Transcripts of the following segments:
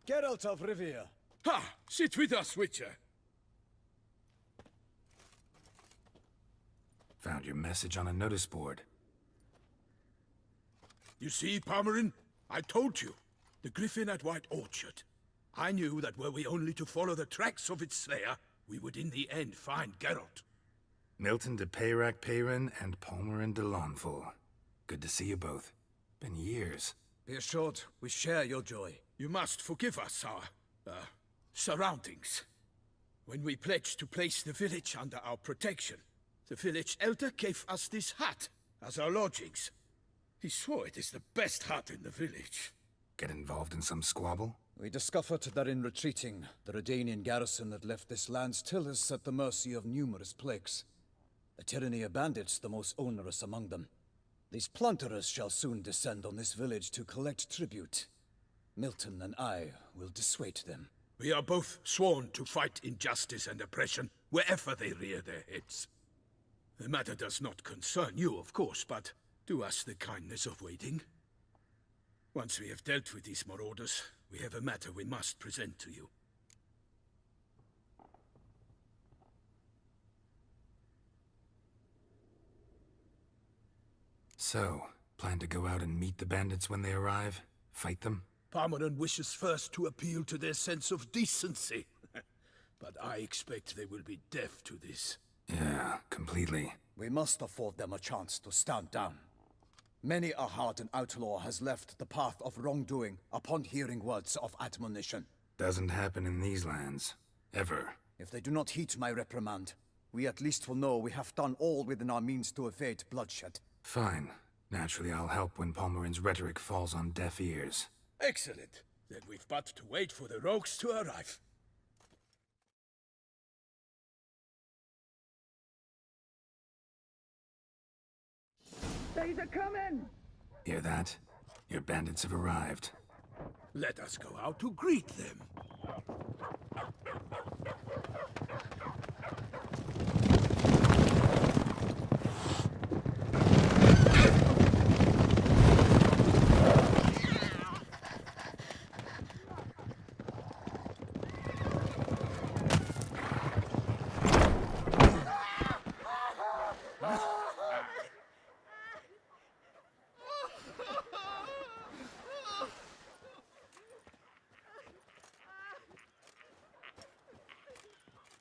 Geralt of Rivia. Ha! Sit with us, Witcher. Found your message on a notice board. You see, Palmerin? I told you. The Griffin at White Orchard. I knew that were we only to follow the tracks of its slayer, we would in the end find Geralt. Milton de Peyrac Peyrin and Palmerin de Launfal. Good to see you both. Been years. Be assured, we share your joy. You must forgive us our, surroundings. When we pledged to place the village under our protection, the village elder gave us this hut as our lodgings. He swore it is the best hut in the village. Get involved in some squabble? We discovered that in retreating, the Redanian garrison that left this land still is at the mercy of numerous plagues. The tyranny of bandits the most onerous among them. These plunderers shall soon descend on this village to collect tribute. Milton and I will dissuade them. We are both sworn to fight injustice and oppression wherever they rear their heads. The matter does not concern you, of course, but do us the kindness of waiting. Once we have dealt with these marauders, we have a matter we must present to you. So, plan to go out and meet the bandits when they arrive? Fight them? Palmerin wishes first to appeal to their sense of decency. But I expect they will be deaf to this. Yeah, completely. We must afford them a chance to stand down. Many a hardened outlaw has left the path of wrongdoing upon hearing words of admonition. Doesn't happen in these lands. Ever. If they do not heed my reprimand, we at least will know we have done all within our means to evade bloodshed. Fine. Naturally, I'll help when Palmerin's rhetoric falls on deaf ears. Excellent. Then we've but to wait for the rogues to arrive. They's a coming! Hear that? Your bandits have arrived. Let us go out to greet them.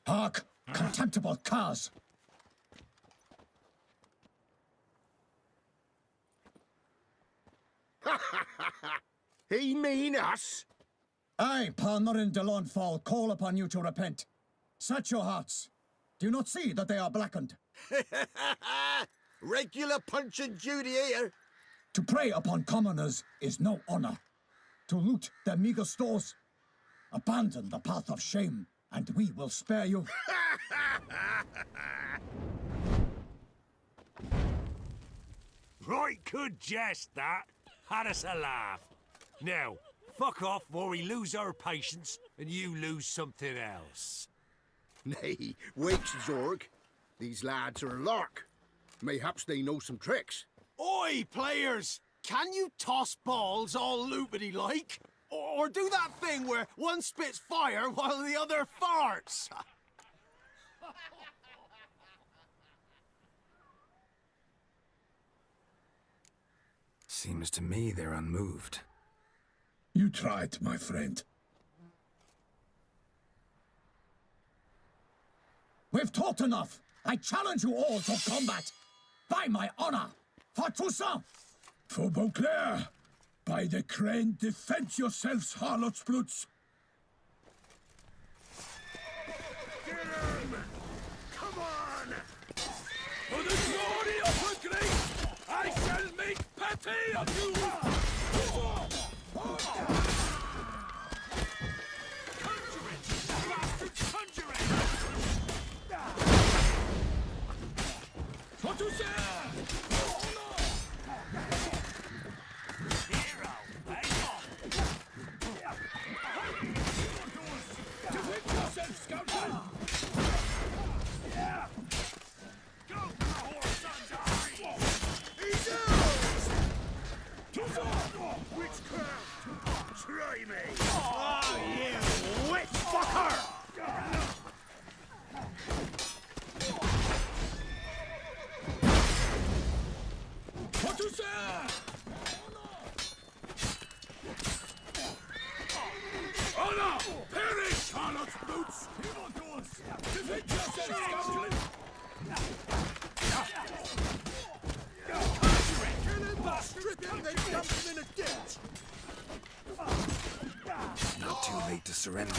Hark! Contemptible curs! He mean us? I, Palmerin de Launfal, call upon you to repent. Set your hearts. Do you not see that they are blackened? Regular Punch and Judy here. To prey upon commoners is no honor. To loot their meager stores, abandon the path of shame, and we will spare you. Right good jest, that. Had us a laugh. Now, fuck off or we lose our patience and you lose something else. Nay, wait, Zorg. These lads are a lark. Mayhaps they know some tricks. Oi, players! Can you toss balls all loopity like? Or do that thing where one spits fire while the other farts? Seems to me they're unmoved. You tried, my friend. We've talked enough. I challenge you all to combat. By my honor. For Toussaint. For Beauclair, by the crane, defend yourselves, harlots bloods. Get him! Come on! For the glory of the great, I shall make patty of you! Try me! Perish, harlot's boots! Evildoers! Defend yourself, scoundrel! Kill him, strip him, then dump him in a ditch! Not too late to surrender.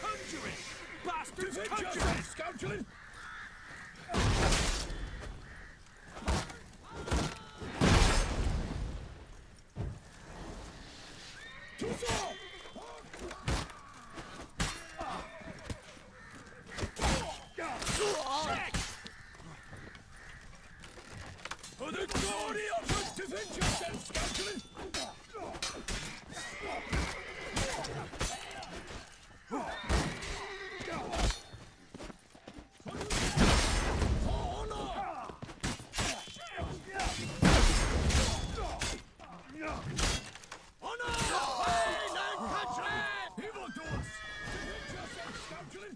Conjuring! Bastards, Defend conjuring! yourself, scoundrel! For the glory of us, defend yourself, scoundrel! Evildoers! Defend yourself, scoundrel!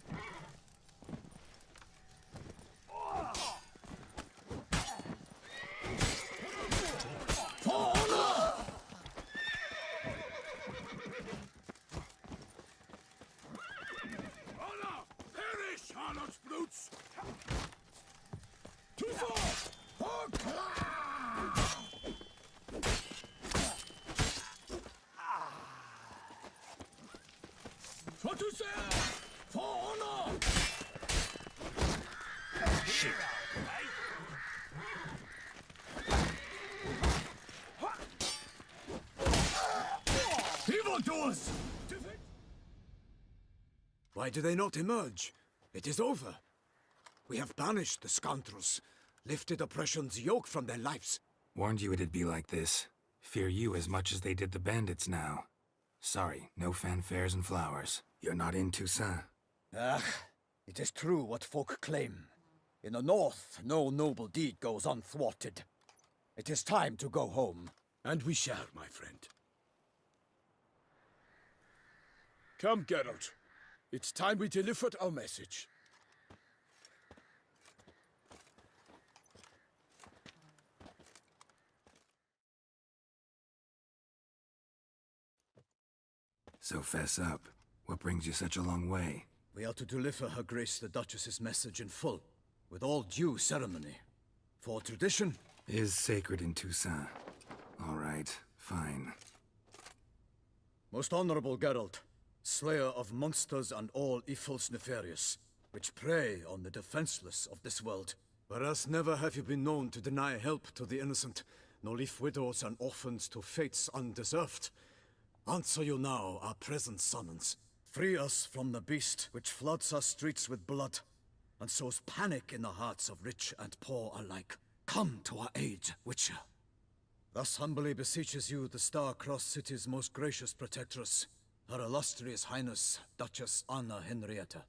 Honor! Perish, harlot's brutes! To far! For to serve! For honor! Evildoers! Why do they not emerge? It is over. We have banished the scoundrels, lifted oppression's yoke from their lives. Warned you it'd be like this. Fear you as much as they did the bandits now. Sorry, no fanfares and flowers. You're not in Toussaint. Ah, it is true what folk claim. In the north, no noble deed goes unthwarted. It is time to go home. And we shall, my friend. Come, Geralt. It's time we delivered our message. So fess up. What brings you such a long way? We are to deliver Her Grace the Duchess's message in full, with all due ceremony. For tradition, Is sacred in Toussaint. All right, fine. most honorable Geralt, slayer of monsters and all evils nefarious, which prey on the defenseless of this world. Whereas never have you been known to deny help to the innocent, nor leave widows and orphans to fates undeserved. Answer you now our present summons. Free us from the beast which floods our streets with blood, and sows panic in the hearts of rich and poor alike. Come to our aid, Witcher. Thus humbly beseeches you the Star-Crossed City's most gracious protectress, Her Illustrious Highness, Duchess Anna Henrietta.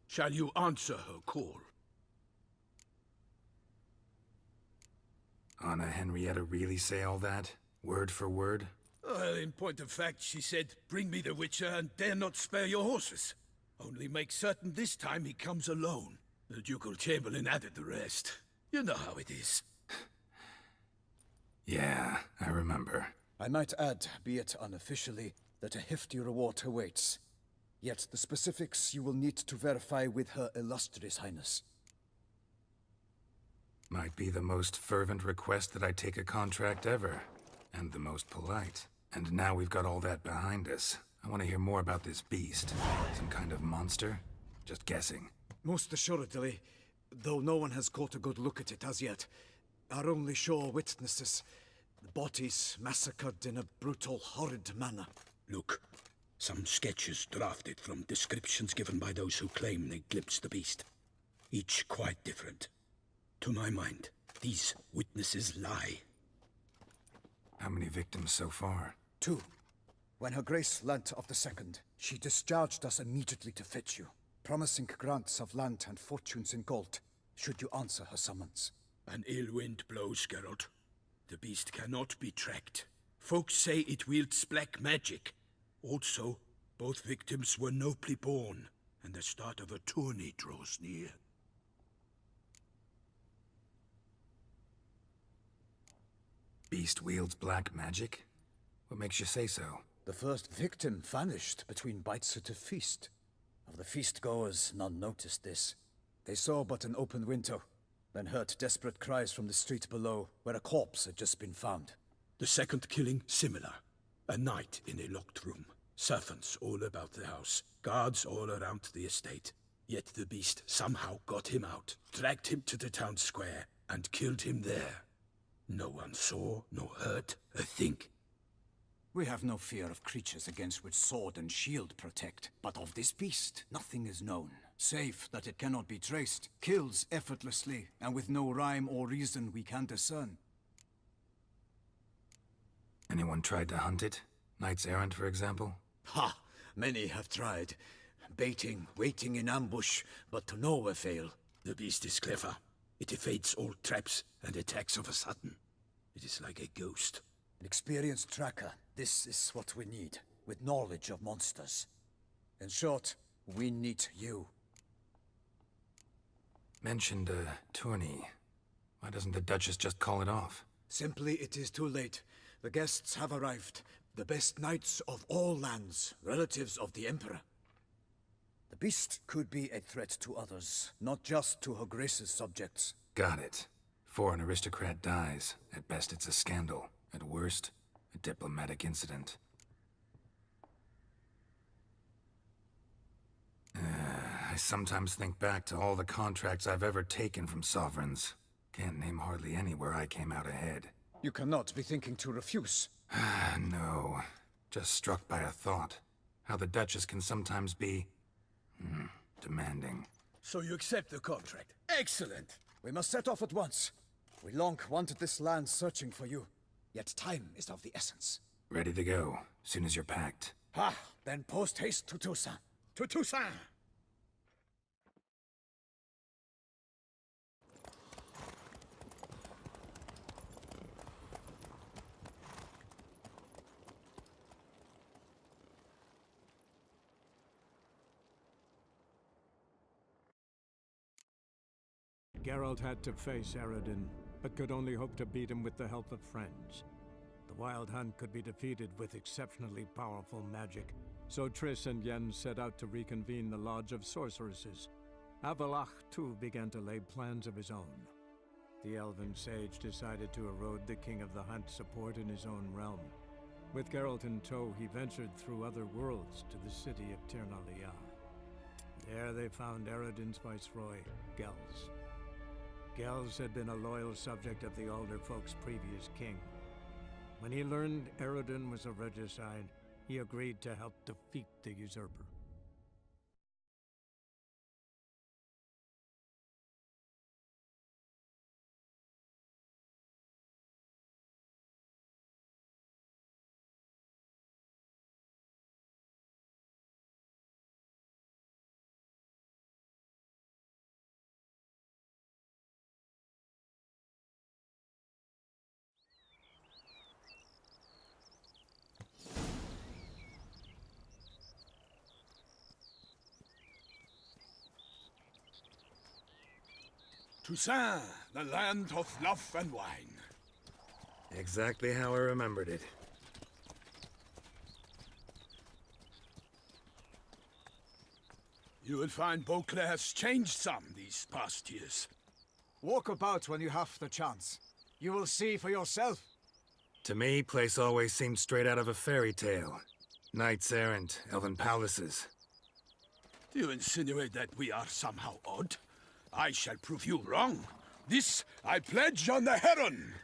Shall you answer her call? Anna Henrietta really say all that? Word for word? Well, in point of fact, she said, bring me the Witcher and dare not spare your horses. Only make certain this time he comes alone. The Ducal Chamberlain added the rest. You know how it is. Yeah, I remember. I might add, be it unofficially, that a hefty reward awaits. Yet the specifics you will need to verify with Her Illustrious Highness. Might be the most fervent request that I take a contract ever. And the most polite. And now we've got all that behind us. I want to hear more about this beast. Some kind of monster? Just guessing. Most assuredly, though no one has caught a good look at it as yet. Our only sure witnesses, the bodies massacred in a brutal, horrid manner. Look, some sketches drafted from descriptions given by those who claim they glimpsed the beast. Each quite different. To my mind, these witnesses lie. How many victims so far? 2. When Her Grace learnt of the second, she discharged us immediately to fetch you, promising grants of land and fortunes in gold, should you answer her summons. An ill wind blows, Geralt. The beast cannot be tracked. Folks say it wields black magic. Also, Both victims were nobly born, and the start of a tourney draws near. Beast wields black magic? What makes you say so? The first victim vanished between bites at a feast. Of the feast-goers, none noticed this. They saw but an open window, then heard desperate cries from the street below, where a corpse had just been found. The second killing, similar. A night in a locked room. Servants all about the house. Guards all around the estate. Yet the beast somehow got him out, dragged him to the town square, and killed him there. No one saw, nor heard a thing. We have no fear of creatures against which sword and shield protect, but of this beast, nothing is known, save that it cannot be traced, kills effortlessly, and with no rhyme or reason we can discern. Anyone tried to hunt it? Knights errant, for example? Ha! Many have tried. Baiting, waiting in ambush, but to no avail. The beast is clever. It evades all traps and attacks of a sudden. It is like a ghost. An experienced tracker, this is what we need, with knowledge of monsters. In short, we need you. Mentioned a tourney. Why doesn't the Duchess just call it off? Simply, it is too late. The guests have arrived. The best knights of all lands, relatives of the Emperor. The beast could be a threat to others, not just to Her Grace's subjects. Got it. Before an aristocrat dies, at best it's a scandal. At worst, a diplomatic incident. I sometimes think back to all the contracts I've ever taken from sovereigns. Can't name hardly any where I came out ahead. You cannot be thinking to refuse. No. Just struck by a thought. How the Duchess can sometimes be... demanding. So you accept the contract. Excellent! We must set off at once. We long wanted this land searching for you. Yet time is of the essence. Ready to go, soon as you're packed. Ha! Then post-haste to Toussaint. To Toussaint! Geralt had to face Eredin, but could only hope to beat him with the help of friends. The Wild Hunt could be defeated with exceptionally powerful magic, so Triss and Yen set out to reconvene the Lodge of Sorceresses. Avallac'h, too, began to lay plans of his own. The Elven Sage decided to erode the King of the Hunt's support in his own realm. With Geralt in tow, he ventured through other worlds to the city of Tir na Liah. There they found Eredin's viceroy, Gels. Gels had been a loyal subject of the Alder Folk's previous king. When he learned Eredin was a regicide, he agreed to help defeat the usurper. Toussaint, the land of love and wine. Exactly how I remembered it. You will find Beauclair's changed some these past years. Walk about when you have the chance. You will see for yourself. To me, place always seemed straight out of a fairy tale. Knights errant, elven palaces. Do you insinuate that we are somehow odd? I shall prove you wrong. This I pledge on the Heron!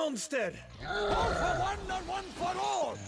monster! All for one and one for all!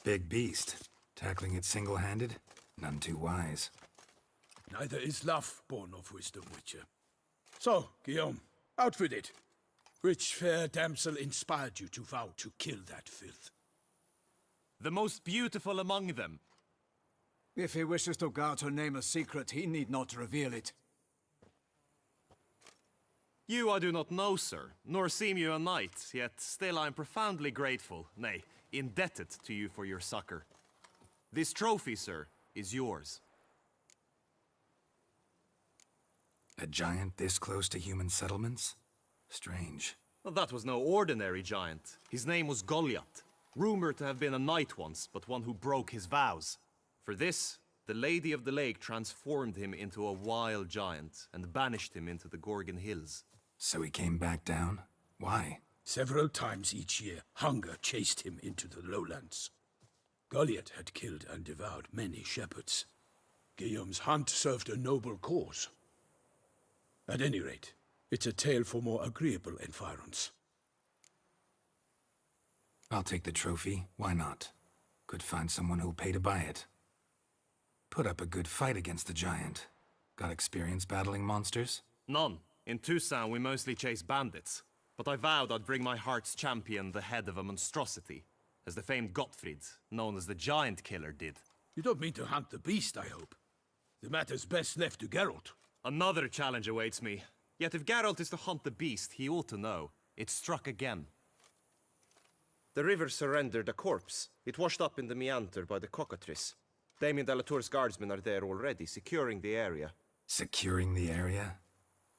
Big beast. Tackling it single-handed? None too wise. Neither is love born of wisdom, Witcher. So, Guillaume, out with it. Which fair damsel inspired you to vow to kill that filth? The most beautiful among them. If he wishes to guard her name a secret, he need not reveal it. You I do not know, sir, nor seem you a knight, yet still I am profoundly grateful, nay, indebted to you for your succor. This trophy, sir, is yours. A giant this close to human settlements? Strange. Well, that was no ordinary giant. His name was Goliath, rumored to have been a knight once, but one who broke his vows. For this, the Lady of the Lake transformed him into a wild giant and banished him into the Gorgon Hills. So he came back down? Why? Several times each year, hunger chased him into the lowlands. Goliath had killed and devoured many shepherds. Guillaume's hunt served a noble cause. At any rate, it's a tale for more agreeable environs. I'll take the trophy. Why not? Could find someone who'll pay to buy it. Put up a good fight against the giant. Got experience battling monsters? None. In Toussaint, we mostly chase bandits. But I vowed I'd bring my heart's champion the head of a monstrosity, as the famed Gottfried, known as the Giant Killer, did. You don't mean to hunt the beast, I hope. The matter's best left to Geralt. Another challenge awaits me. Yet if Geralt is to hunt the beast, he ought to know. It struck again. The river surrendered a corpse. It washed up in the meander by the cockatrice. Damien de la Tour's guardsmen are there already, securing the area. Securing the area?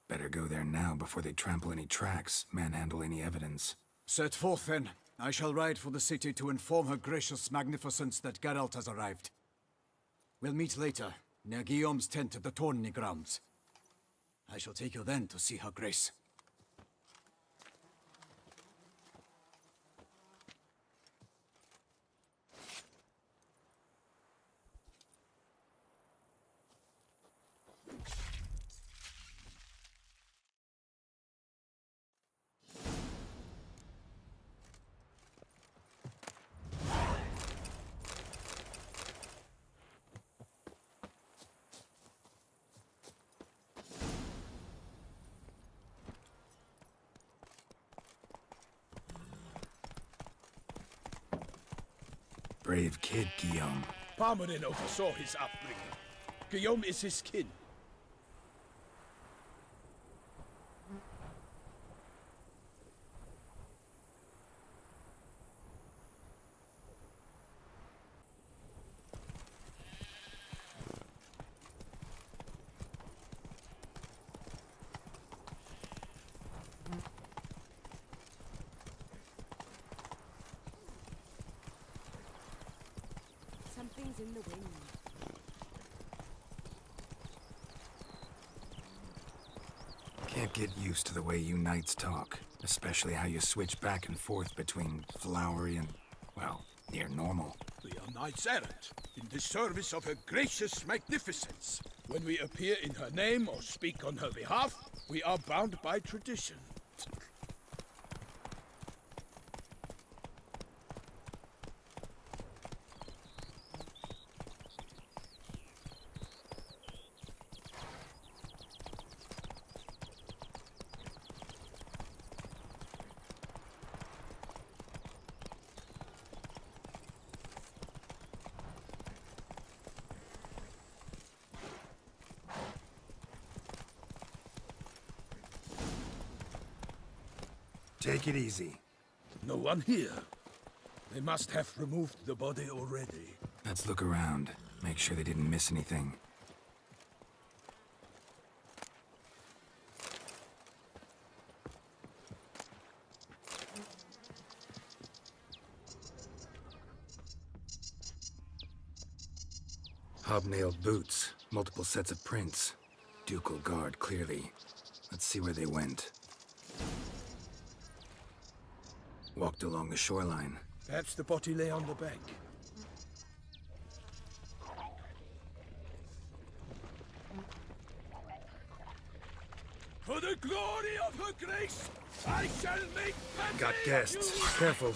Better go there now before they trample any tracks, manhandle any evidence. Set forth, then. I shall ride for the city to inform her gracious magnificence that Geralt has arrived. We'll meet later, near Guillaume's tent at the Tourney grounds. I shall take you then to see her grace. Brave kid, Guillaume. Parmarin oversaw his upbringing. Guillaume is his kin. Something's in the wind. Can't get used to the way you knights talk. Especially how you switch back and forth between flowery and, well, near normal. We are knights errant, in the service of her gracious magnificence. When we appear in her name or speak on her behalf, we are bound by tradition. Take it easy. No one here. They must have removed the body already. Let's look around. Make sure they didn't miss anything. Hobnailed boots, multiple sets of prints. Ducal guard, clearly. Let's see where they went. Walked along the shoreline. Perhaps the body lay on the bank. For the glory of her grace, I shall make petty Got of guests. you. Careful.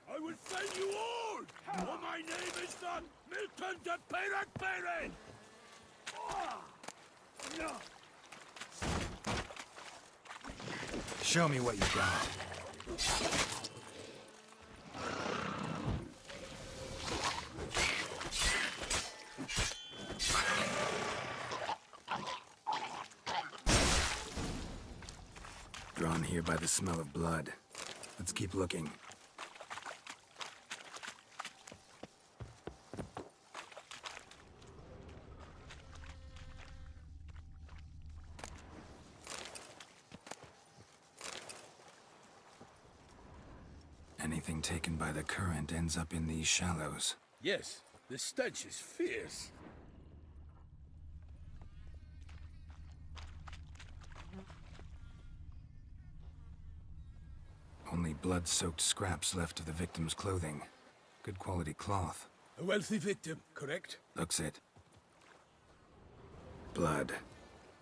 I will fail you all! For my name is not Milton de Peyrac Peyrain! Show me what you got. Drawn here by the smell of blood. Let's keep looking. Anything taken by the current ends up in these shallows. Yes, the stench is fierce. Only blood-soaked scraps left of the victim's clothing. Good quality cloth. A wealthy victim, correct? Looks it. Blood.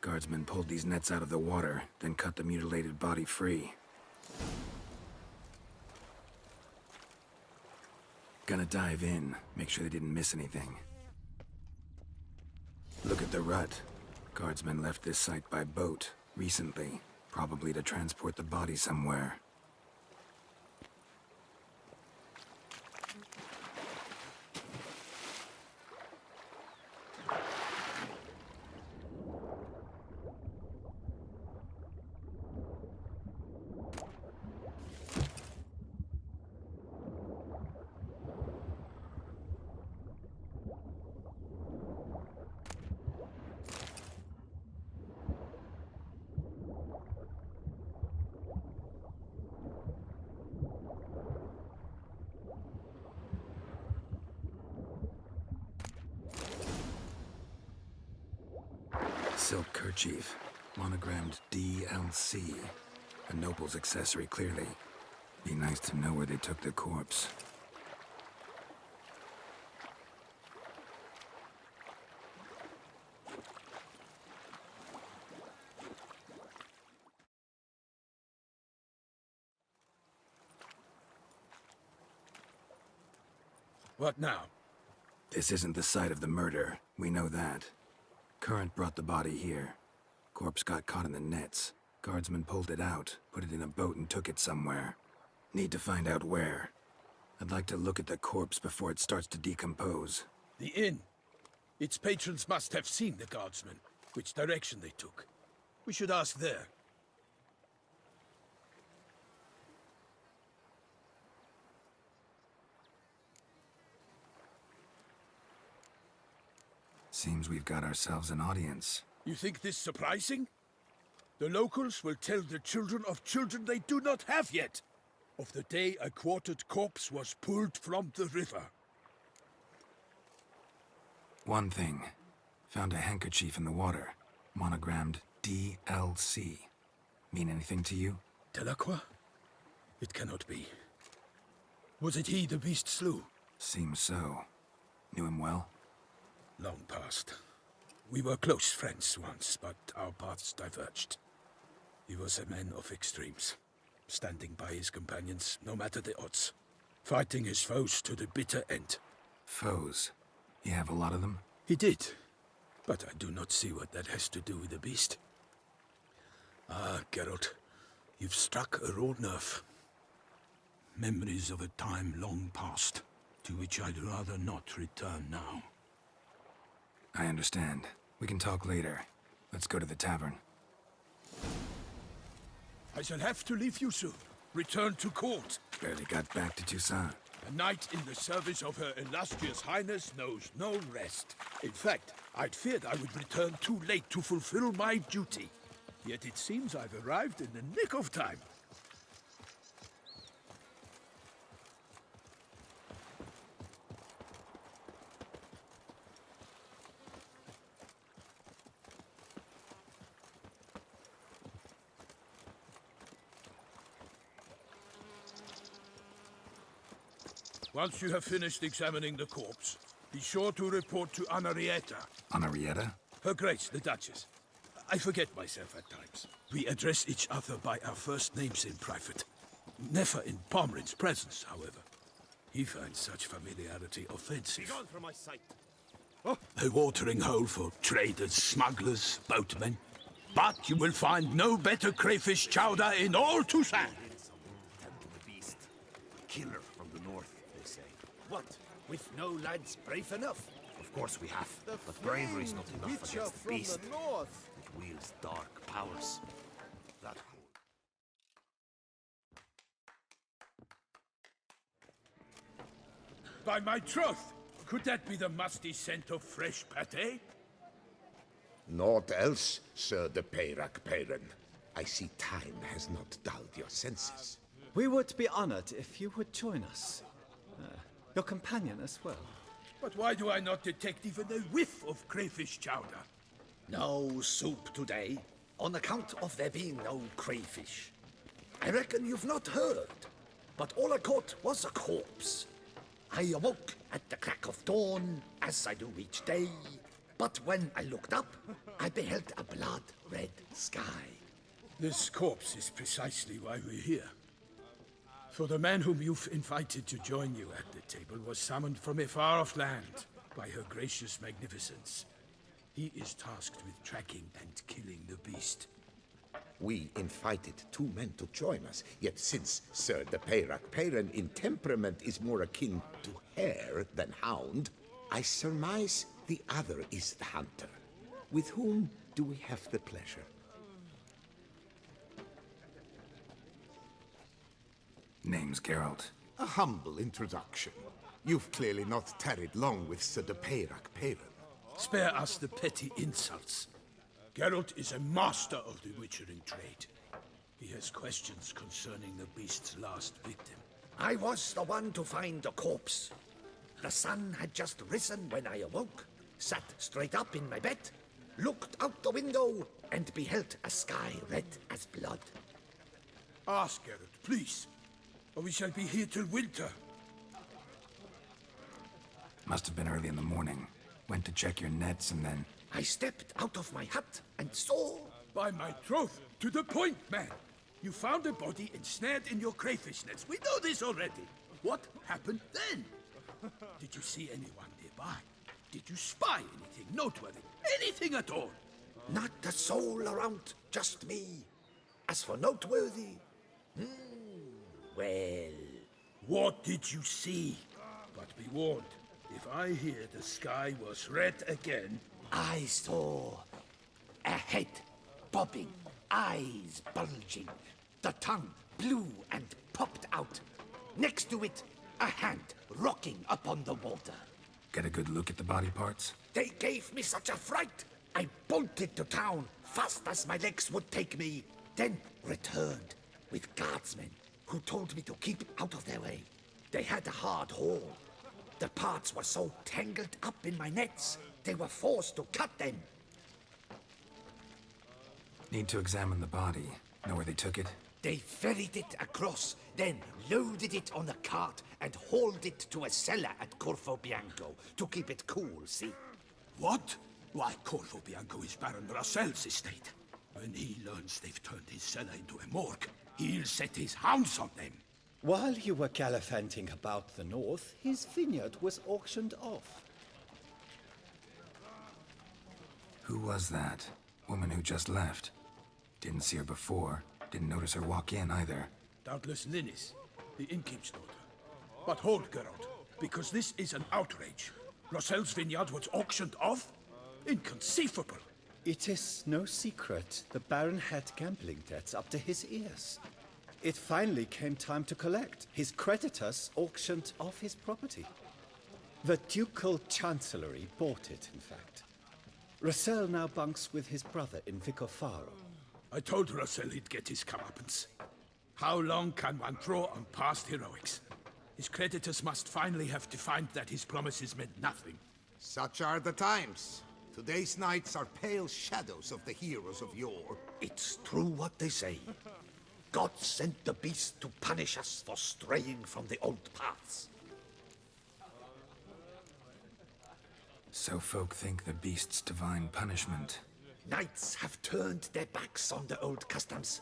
Guardsmen pulled these nets out of the water, then cut the mutilated body free. Gonna dive in, make sure they didn't miss anything. Look at the rut. Guardsmen left this site by boat, recently, probably to transport the body somewhere. Silk kerchief, monogrammed DLC. A noble's accessory, clearly. Be nice to know where they took the corpse. What now? This isn't the site of the murder. We know that. Current brought the body here. Corpse got caught in the nets. Guardsmen pulled it out, put it in a boat and took it somewhere. Need to find out where. I'd like to look at the corpse before it starts to decompose. The inn. Its patrons must have seen the guardsmen, which direction they took. We should ask there. Seems we've got ourselves an audience. You think this surprising? The locals will tell the children of children they do not have yet, of the day a quartered corpse was pulled from the river. One thing. Found a handkerchief in the water. Monogrammed DLC. Mean anything to you? Delacroix? It cannot be. Was it he the beast slew? Seems so. Knew him well? Long past. We were close friends once, but our paths diverged. He was a man of extremes, standing by his companions no matter the odds, fighting his foes to the bitter end. Foes? You have a lot of them? He did, but I do not see what that has to do with the beast. Ah, Geralt, you've struck a raw nerve. Memories of a time long past, to which I'd rather not return now. I understand. We can talk later. Let's go to the tavern. I shall have to leave you soon. Return to court. Barely got back to Toussaint. A knight in the service of Her Illustrious Highness knows no rest. In fact, I'd feared I would return too late to fulfill my duty. Yet it seems I've arrived in the nick of time. Once you have finished examining the corpse, be sure to report to Anarietta. Anarietta? Her Grace, the Duchess. I forget myself at times. We address each other by our first names in private. Never in Pomrin's presence, however. He finds such familiarity offensive. Begone from my sight. A watering hole for traders, smugglers, boatmen. But you will find no better crayfish chowder in all Toussaint. The beast. Killer from the north, they say. What? With no lads brave enough? Of course we have. But bravery's not enough against the beast. It wields dark powers. That By my troth, could that be the musty scent of fresh pâté? Naught else, Sir de Peyrac Peyran. I see time has not dulled your senses. We would be honored if you would join us. Your companion as well. But why do I not detect even a whiff of crayfish chowder? No soup today, on account of there being no crayfish. I reckon you've not heard, but all I caught was a corpse. I awoke at the crack of dawn, as I do each day, but when I looked up, I beheld a blood-red sky. This corpse is precisely why we're here. For the man whom you've invited to join you at the table was summoned from a far-off land by her gracious magnificence. He is tasked with tracking and killing the beast. We invited two men to join us, yet since Sir de Peyrac Peyran in temperament is more akin to hare than hound, I surmise the other is the hunter. With whom do we have the pleasure? Name's Geralt. A humble introduction. You've clearly not tarried long with Sir de Peyrac Peyran. Spare us the petty insults. Geralt is a master of the witchering trade. He has questions concerning the beast's last victim. I was the one to find the corpse. The sun had just risen when I awoke, sat straight up in my bed, looked out the window, and beheld a sky red as blood. Ask Geralt, please, or we shall be here till winter. Must have been early in the morning. Went to check your nets and then... I stepped out of my hut and saw... By my troth, to the point, man. You found a body ensnared in your crayfish nets. We know this already. What happened then? Did you see anyone nearby? Did you spy anything noteworthy? Anything at all? Not a soul around, just me. As for noteworthy... well... What did you see? But be warned, if I hear the sky was red again... I saw a head bobbing, eyes bulging, the tongue blue and popped out. Next to it, a hand rocking upon the water. Get a good look at the body parts? They gave me such a fright. I bolted to town fast as my legs would take me, then returned with guardsmen who told me to keep out of their way. They had a hard haul. The parts were so tangled up in my nets, they were forced to cut them. Need to examine the body. Know where they took it? They ferried it across, then loaded it on a cart and hauled it to a cellar at Corvo Bianco to keep it cool, see? What? Why, Corvo Bianco is Baron Russell's estate. When he learns they've turned his cellar into a morgue, he'll set his hounds on them. While you were gallivanting about the north, his vineyard was auctioned off. Who was that? Woman who just left. Didn't see her before. Didn't notice her walk in either. Doubtless Linnis, the innkeep's daughter. But hold, Geralt, because this is an outrage. Russell's vineyard was auctioned off? Inconceivable. It is no secret the Baron had gambling debts up to his ears. It finally came time to collect. His creditors auctioned off his property. The Ducal Chancellery bought it, in fact. Russell now bunks with his brother in Vicofaro. I told Russell he'd get his comeuppance. How long can one throw on past heroics? His creditors must finally have defined that his promises meant nothing. Such are the times. Today's knights are pale shadows of the heroes of yore. It's true what they say. God sent the beast to punish us for straying from the old paths. So folk think the beast's divine punishment. Knights have turned their backs on the old customs.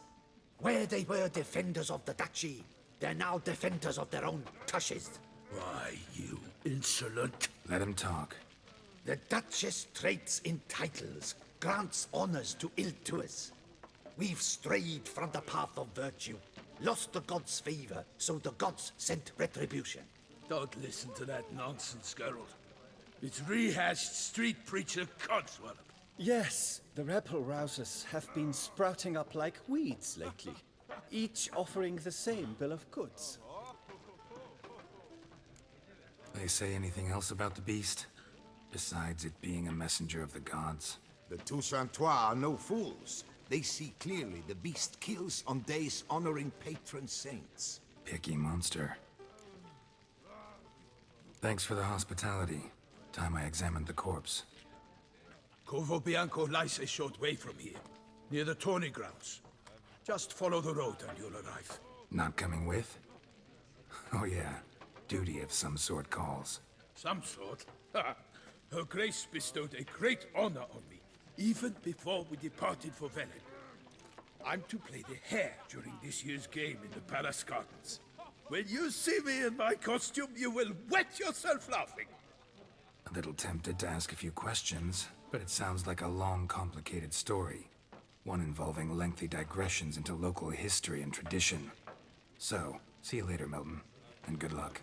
Where they were defenders of the duchy, they're now defenders of their own tushes. Why, you insolent... Let him talk. The Duchess trades in titles, grants honors to ill-doers. We've strayed from the path of virtue, lost the gods' favor, so the gods sent retribution. Don't listen to that nonsense, Geralt. It's rehashed street preacher codswallop. Yes, the rebel-rousers have been sprouting up like weeds lately, each offering the same bill of goods. They say anything else about the beast? Besides it being a messenger of the gods? The Toussaintois are no fools. They see clearly the beast kills on days honoring patron saints. Picky monster. Thanks for the hospitality. Time I examined the corpse. Corvo Bianco lies a short way from here, near the tourney grounds. Just follow the road and you'll arrive. Not coming with? Oh yeah, duty of some sort calls. Some sort? Her Grace bestowed a great honor on me, even before we departed for Velen. I'm to play the hare during this year's game in the Palace Gardens. When you see me in my costume, you will wet yourself laughing. A little tempted to ask a few questions, but it sounds like a long, complicated story. One involving lengthy digressions into local history and tradition. So, see you later, Milton, and good luck.